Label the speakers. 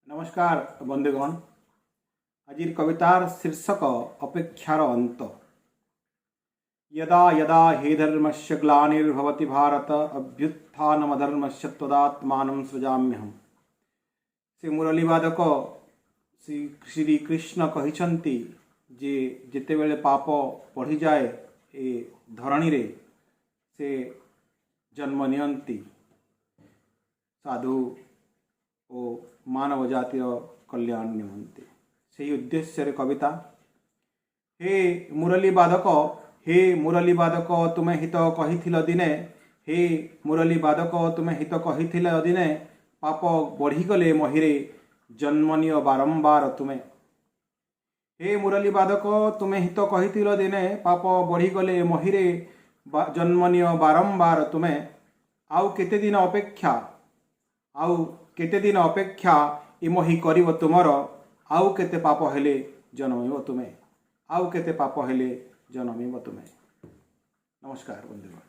Speaker 1: नमस्कार बंधुगण। आज कवितार शीर्षक अपेक्षार अंत। यदा यदा हे धर्मस्य ग्लानिर्भवति भारत अभ्युत्थानमधर्मस्य तदात्मानं सृजाम्यहम्। से मुरलीवादक श्री कृष्ण कहिछन्ति जे जेतेबेले पाप बढ़ी जाए ए धरणी रे से जन्म नियंती साधु ओ मानव जातिर कल्याण निमंते से उद्देश्य कविता। हे मुरली बादक तुमे हित कहिथिल दिने, हे मुरली बादक तुमे हित कहिथिल दिने, पाप बढ़ीगले महिरे जन्मनिय बारंबार तुमे। हे मुरली बादक तुमे हित कहिथिल दिने, पाप बढ़ीगले महिरे जन्मनिय बारंबार तुमे। आउ केते दिन अपेक्षा इमहि करिव तुमर, आउ केते पाप हेले जन्मिव तुमे, आउ केते पाप हेले जन्मिव तुमे। नमस्कार बंधुगण।